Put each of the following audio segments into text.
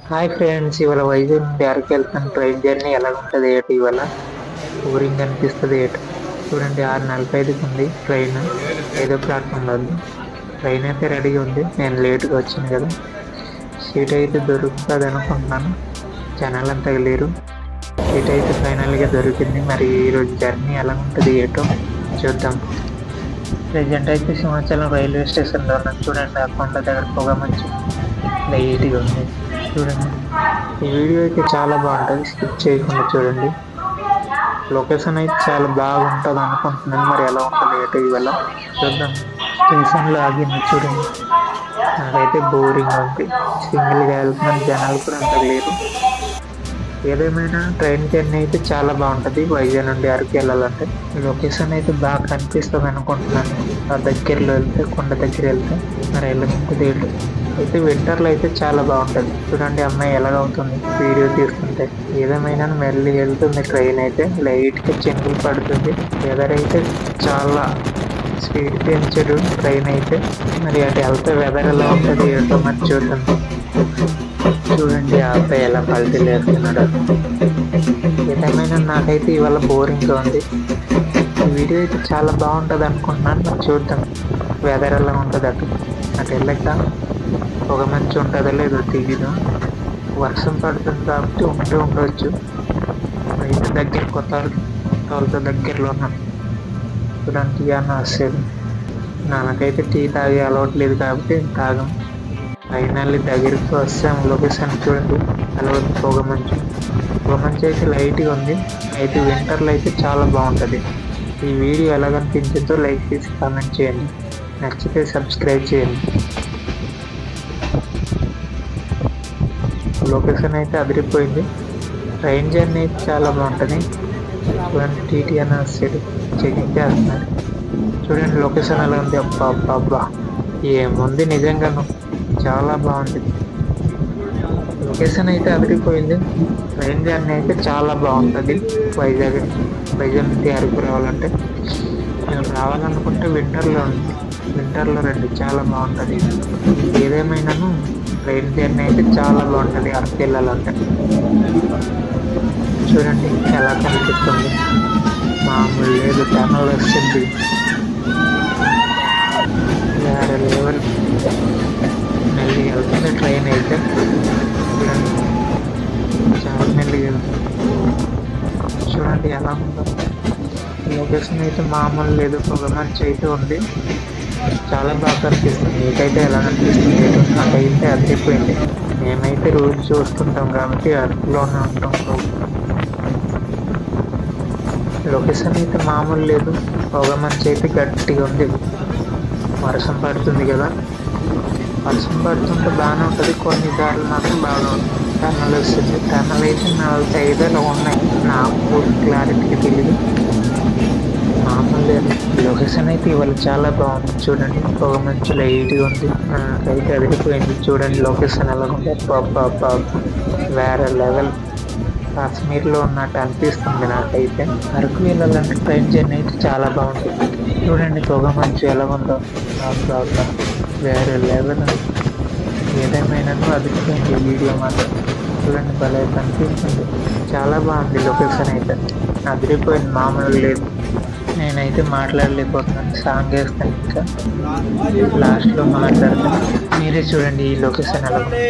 Hi friends, ఇవాళ వైజాగ్ నుండి అరకు వెళ్తాను. ట్రైన్ జర్నీ ఎలా ఉంటుంది ఏటు ఇవాళ బోరింగ్ అనిపిస్తుంది ఏటు. చూడండి 6:45కి ఉంది ట్రైన్. 5వ ప్లాట్ఫామ్లో ఉంది. ట్రైన్ అయితే రెడీగా ఉంది. నేను లేట్గా వచ్చాను కదా, సీట్ అయితే దొరుకుతుంది అనుకుంటున్నాను. జనాలు అంతా లేరు. సీట్ అయితే ఫైనల్గా దొరికింది. మరి ఈరోజు జర్నీ ఎలా ఉంటుంది ఏటో చూద్దాం. ప్రజెంట్ అయితే సింహాచలం రైల్వే స్టేషన్లో ఉన్నాను. చూడండి ఆ కొండ దగ్గర పొగ మంచి లైట్గా ఉంది. చూడండి ఈ వీడియో అయితే చాలా బాగుంటుంది, స్కిప్ చేయకుండా చూడండి. లొకేషన్ అయితే చాలా బాగుంటుంది అనుకుంటున్నాను. మరి ఎలా ఉంటుంది ఏటో ఇవాళ చూద్దాం. స్టేషన్లో ఆగింది చూడండి. నాకైతే బోరింగ్ ఉంది. సింగిల్గా వెళ్తున్నాను, జనాలు కూడా అంత లేరు. ఏదేమైనా ట్రైన్ జర్నీ అయితే చాలా బాగుంటుంది. వైజాగ్ నుండి అరకు వెళ్ళాలంటే లొకేషన్ అయితే బాగా కనిపిస్తుంది అనుకుంటున్నాను. ఆ దగ్గరలో వెళ్తే, కొండ దగ్గర వెళ్తే మరి వెళ్ళకుంటుంది ఏంటి. అయితే వింటర్లో అయితే చాలా బాగుంటుంది. చూడండి అమ్మాయి ఎలాగవుతుంది వీడియో తీస్తుంటే. ఏదేమైనా మెల్లి వెళ్తుంది ట్రైన్ అయితే. లైట్గా చెంగులు పడుతుంది. వెదర్ అయితే చాలా స్పీడ్ పెంచడు ట్రైన్ అయితే. మరి అటు వెళ్తే వెదర్ ఎలా ఉంటుంది ఏంటో మరి చూద్దాం. చూడండి ఆ అబ్బాయి ఎలా పల్టీలు వేస్తున్నాడు. ఏదేమైనా నాకైతే ఇవాళ బోరింగ్గా ఉంది. ఈ వీడియో అయితే చాలా బాగుంటుంది అనుకుంటున్నాను. మరి చూద్దాం వెదర్ ఎలా ఉంటుంది. అటు వెళ్ళక ఒక మంచి ఉంటుందో లేదో తెలీదు. వర్షం పడుతుంది కాబట్టి ఉండవచ్చు. అయితే దగ్గర కొత్తతో దగ్గరలో ఉన్నాను. చూడండి టీ అన్న వస్తుంది. నాకైతే టీ తాగే అలవాటు లేదు కాబట్టి తాగం. ఫైనల్లీ దగ్గరికి వస్తాం. లొకేషన్ చూడండి అలా ఉంది. పొగ మంచి అయితే లైట్గా ఉంది. అయితే వింటర్లో అయితే చాలా బాగుంటుంది. ఈ వీడియో ఎలాగనిపించిందో లైక్ చేసి కామెంట్ చేయండి. నచ్చితే సబ్స్క్రైబ్ చేయండి. లొకేషన్ అయితే అదిరిపోయింది. ట్రైన్ జర్నీ అయితే చాలా బాగుంటుంది. చూడండి టీటీ అని వస్తాడు, చెకింగ్ చేస్తున్నాడు. చూడండి లొకేషన్ ఎలా ఉంది. అబ్బా ఏముంది నిజంగాను, చాలా బాగుంది. లొకేషన్ అయితే అదిరిపోయింది. ట్రైన్ జర్నీ అయితే చాలా బాగుంటుంది. వైజాగ్ నుండి అరకు రావాలంటే, నేను రావాలనుకుంటే వింటర్లో రండి, చాలా బాగుంటుంది. ఏదేమైనాను ట్రైన్ జర్నీ అయితే చాలా బాగుంటుంది అరకు వెళ్ళాలంటే. చూడండి ఎలా కనిపిస్తుంది, మామూలు లేదు. టనల్ వస్తుంది, వేరే లెవెల్. మెల్లి వెళ్తుంది ట్రైన్ అయితే. చూడండి చాలా మెల్లిగా వెళ్తుంది. చూడండి ఎలా ఉందో. లొకేషన్ అయితే మామూలు లేదు. పొగ మంచి అయితే ఉంది. చాలా బాగా కనిపిస్తుంది. మీకైతే ఎలా కనిపిస్తుంది? నాకైతే అదిరిపోయింది. మేమైతే రోజు చూస్తుంటాం కాబట్టి అరకులోనే ఉంటాం. లొకేషన్ అయితే మామూలు లేదు. పొగ మంచి అయితే గట్టిగా ఉంది. వర్షం పడుతుంది కదా, వర్షం పడుతుంటే బాగానే ఉంటుంది. కొన్ని దారులు మాత్రం బాగా ఉంటుంది. టన్నల్ వస్తుంది. టన్నల్ అయితే 4-5 ఉన్నాయి. నాకు క్లారిటీగా తెలియదు. మామూలు లేదు. లొకేషన్ అయితే ఇవాళ చాలా బాగుంది. చూడండి పొగ మంచి లైట్గా ఉంది. నాకైతే అదిరిపోయింది. చూడండి లొకేషన్ ఎలా ఉంది. అబ్బా వేరే లెవెల్. కాశ్మీర్లో ఉన్నట్టు అనిపిస్తుంది నాకైతే. అరకు వెళ్ళాలంటే ట్రైన్ జర్నీ అయితే చాలా బాగుంటుంది. చూడండి పొగ మంచు ఎలా ఉందో. అబ్బా వేరే లెవెల్. ఏదేమైనా అదిరిపోయింది వీడియో మాత్రం. చూడండి భలే కనిపిస్తుంది. చాలా బాగుంది లొకేషన్ అయితే. అదిరిపోయింది, మామూలు లేదు. నేనైతే మాట్లాడలేకపోతున్నాను. సాంగ్ వేస్తాను, ఇంకా లాస్ట్లో మాట్లాడతాను. మీరే చూడండి ఈ లొకేషన్ ఎలా ఉంది.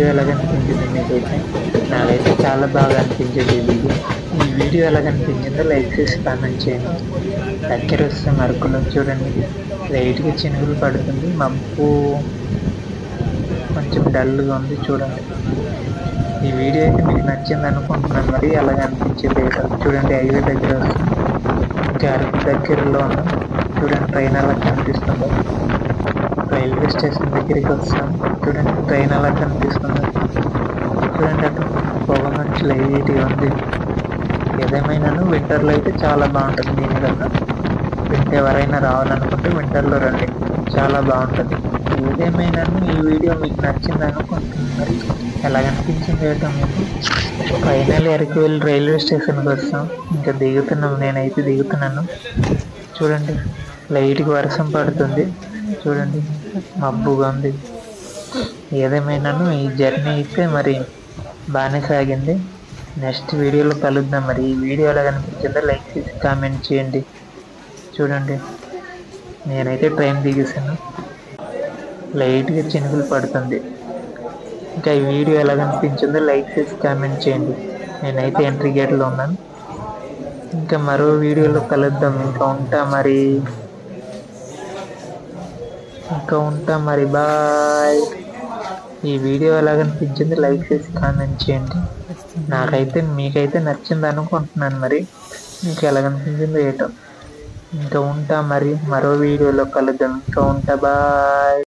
వీడియో ఎలాగనిపించింది మీకైతే? నాకైతే చాలా బాగా అనిపించింది ఈ వీడియో ఎలాగనిపించిందో లైక్ చేసి కామెంట్ చేయండి. దగ్గర వస్తే మరకులో చూడండి, లైట్గా చినుకులు పడుతుంది, మబ్బు కొంచెం డల్గా ఉంది చూడండి. ఈ వీడియో అయితే మీకు నచ్చింది అనుకుంటున్నాను. మరి అలాగే అనిపించింది చూడండి. హైవే దగ్గర వస్తుంది, ఇంకా అరకు దగ్గరలో ఉన్నాం చూడండి. ట్రైన్ అలా కనిపిస్తుంది. రైల్వే స్టేషన్ దగ్గరికి వస్తాం చూడండి. ట్రైన్ అలా కనిపిస్తుంది చూడండి. అటు పొగ మంచి లైట్గా ఉంది. ఏదేమైనాను వింటర్లో అయితే చాలా బాగుంటుంది. దీనికన్నా వింటర్ ఎవరైనా రావాలనుకుంటే వింటర్లో రండి, చాలా బాగుంటుంది. ఏదేమైనాను ఈ వీడియో మీకు నచ్చింది అనుకుంటున్నాను. మరి ఎలాగనిపించింది ఏంటో మీకు? ఫైనల్ అరకువెల్ రైల్వే స్టేషన్కి వస్తాం, ఇంకా దిగుతున్నాం. నేనైతే దిగుతున్నాను చూడండి. లైట్గా వర్షం పడుతుంది చూడండి, మబ్బుగా ఉంది. ఏదేమైనాను ఈ జర్నీ అయితే మరి బాగానే సాగింది. నెక్స్ట్ వీడియోలో కలుద్దాం. మరి ఈ వీడియో ఎలా కనిపించిందో లైక్ చేసి కామెంట్ చేయండి. చూడండి, నేనైతే ట్రైన్ దిగేసాను, లైట్గా చినుకులు పడుతుంది. ఇంకా ఈ వీడియో ఎలా కనిపించిందో లైక్ చేసి కామెంట్ చేయండి. నేనైతే ఎంట్రీ గేట్లో ఉన్నాను. ఇంకా మరో వీడియోలో కలుద్దాం. ఇంకా ఉంటా మరి బాయ్. ఈ వీడియో ఎలా కనిపించింది లైక్ చేసి కామెంట్ చేయండి. నాకైతే మీకైతే నచ్చింది అనుకుంటున్నాను. మరి మీకు ఎలా కనిపించిందో ఏటో. ఇంకా ఉంటా మరి, మరో వీడియోలో కలుద్దాం. ఇంకా ఉంటా బాయ్.